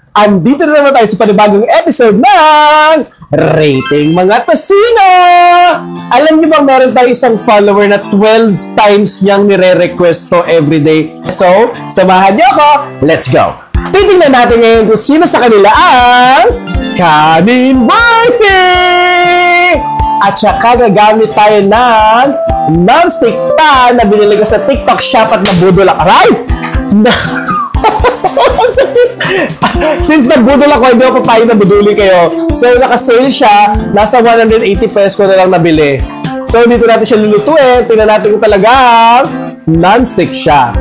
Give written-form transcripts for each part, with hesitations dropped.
Andito na naman tayo sa panibagong episode ng Rating Mga Tosino! Alam niyo bang meron tayo isang follower na 12 times niyang nire-request to everyday? So, samahan niyo ako! Let's go! Titingnan natin ngayon kung sino sa kanila ang Kanin Worthy! At saka gagamit tayo ng non-stick pan na binili ko sa TikTok shop at nabudol ako. Aray! Since nagbudol ako, hindi ako papayag na buduli kayo. So, naka-sale siya. Nasa 180 pesos ko na lang nabili. So, dito natin siya lulutuin. Tingnan natin kung talagang non-stick siya.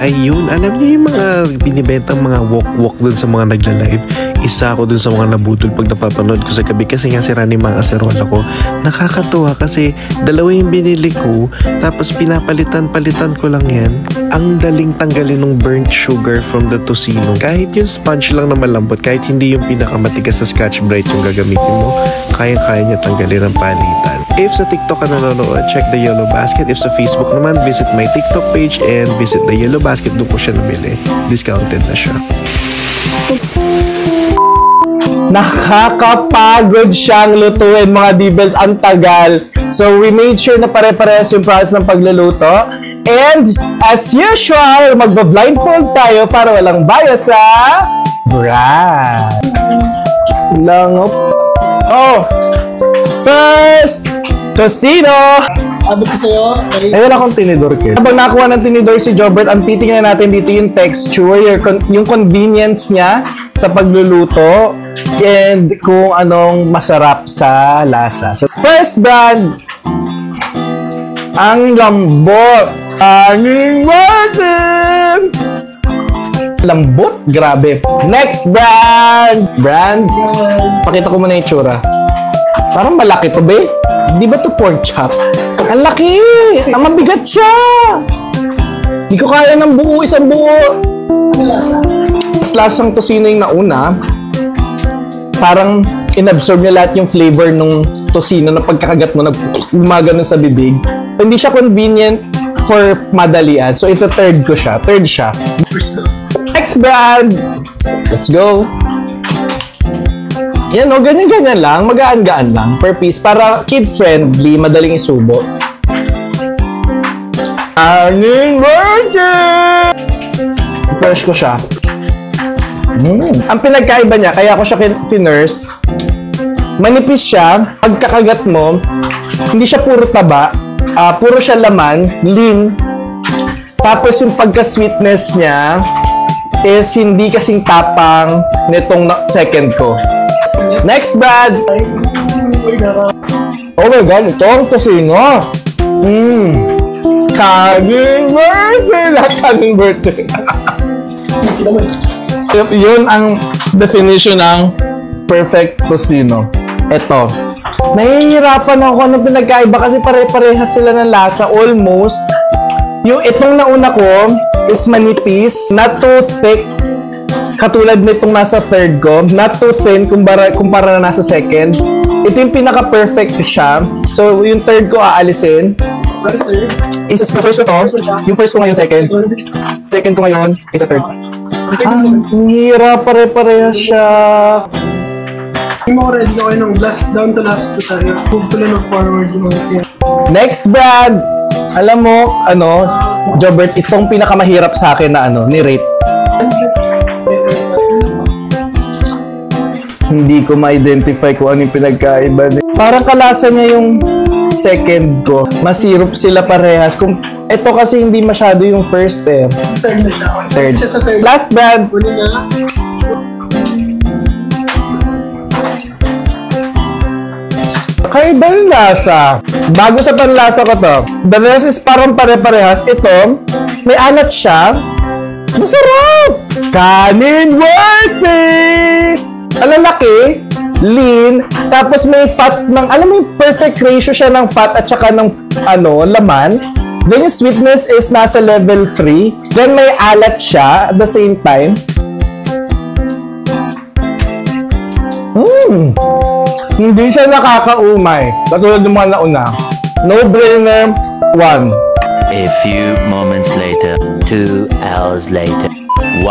Ayun, alam niyo yung mga binibentang mga walk-walk dun sa mga nagla-live? Isa ako dun sa mga nabudol pag napapanood ko sa gabi kasi nga sira ni mga aserola ko. Nakakatuwa kasi dalawa yung binili ko tapos pinapalitan ko lang yan. Ang daling tanggalin ng burnt sugar from the tocino. Kahit yung sponge lang na malambot, kahit hindi yung pinakamatigas sa Scotch-Brite yung gagamitin mo, kaya-kaya niya tanggalin ang palitan. If sa TikTok ka nanonood, check the Yellow Basket. If sa Facebook naman, visit my TikTok page and visit the Yellow Basket. Doon ko siya nabili. Discounted na siya. Nakakapagod siyang lutuin, mga D-Bells. Ang tagal. So, we made sure na pare-parehas yung process ng pagluluto. And, as usual, magba-blindfold tayo para walang bias sa brand. Langop. Oh! First, tocino! Abot ko sa'yo. Okay. Ay, wala akong tinidor, kid. Habang nakuha ng tinidor si Jobert, ang titingnan natin dito yung texture, yung convenience niya sa pagluluto, and kung anong masarap sa lasa. So, first brand, ang lambot. Kanin Worthy! Lambot? Grabe. Next brand! Pakita ko muna yung tsura. Parang malaki to, be. Di ba to pork chop? Ang laki! Ang mabigat siya! Di ko kaya ng buo, isang buo. Ano lasa? Mas lasang tocino yung nauna. Parang inabsorb niya lahat yung flavor ng tocino na pagkakagat mo, gumagano sa bibig. Hindi siya convenient for madalian. So ito third siya. Next brand! Let's go! Yan o, ganyan-ganyan lang. Magaan-gaan lang per piece para kid-friendly, madaling isubo. Kanin Worthy! Fresh ko siya. Ang pinagkaiba niya, kaya ko siya finurse, manipis siya, pagkakagat mo, hindi siya puro taba, puro siya laman, lean. Tapos yung pagka-sweetness niya is hindi kasing tapang nitong second ko. Next brand! Oh my God, ito ang tocino! Kanin Worthy! Kanin Worthy! Yun ang definition ng perfect tocino. Ito. Nahihirapan ako anong pinagkaiba kasi pare-parehas sila ng lasa almost. Yung itong nauna ko is manipis, not too thick. Katulad nitong nasa third ko, not too thin kumpara na nasa second. Ito yung pinaka-perfect siya. So, yung third ko aalisin. Yung first ko to. Yung first ko ngayon second. Second ko ngayon, ito third. Ang hirap, pare-parehas siya. Yung mga ready ko kayo ng last, down to last to tayo. Move to lang forward yung mga. Next brand! Alam mo, Jobert, itong pinakamahirap sa akin na ni-rate. Hindi ko ma-identify kung ano yung pinagkaiba. Parang kalasa niya yung second ko. Masirup sila parehas. Ito kasi hindi masyado yung first eh. Third na siya. Third. Siya sa third. Last brand. Huli na. Kakaiba yung lasa. Bago sa panlasa ko to. The rest is parang pare-parehas. Ito, may alat siya. Masarap! Kanin Worthy! Alalaki, lean, tapos may fat ng, alam mo yung perfect ratio siya ng fat at saka ng, laman. Then yung sweetness is nasa level 3. Then may alat siya at the same time. Hindi siya nakakaumay. Katulad ng mga nauna. No-brainer, 1. A few moments later, 2 hours later, 1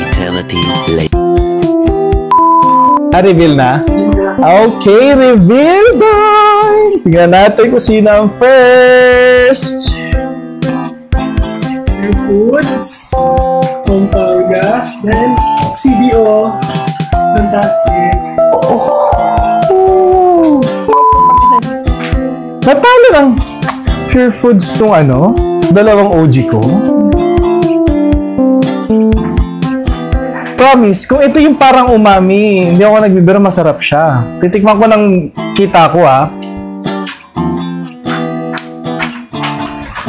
eternity later. Reveal na? Okay, reveal time! Tingnan natin kung sino ang first. Pure Foods, Pampanga, then CDO, fantastic. Natalo ng Pure Foods tong ano? Dalawang OG ko. Promise, kung ito yung parang umami, hindi ako nagbibiro, masarap siya. Titikman ko ng kita ko, ha.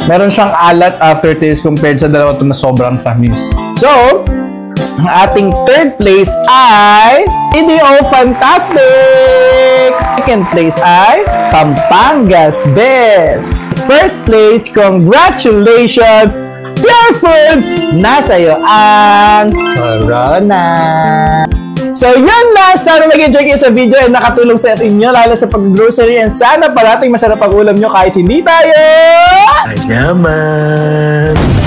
Meron siyang alat aftertaste compared sa dalawa ito na sobrang tamis. So, ang ating third place ay CDO Fantastic! Second place ay Pampanga's Best! First place, congratulations! Pure Foods! Nasa'yo ang Corona! So yun lang! Sana nag-enjoy kayo sa video at nakatulong sa inyo lalo sa pag-grocery and sana parating masarap ang ulam nyo kahit hindi tayo! Ayaman!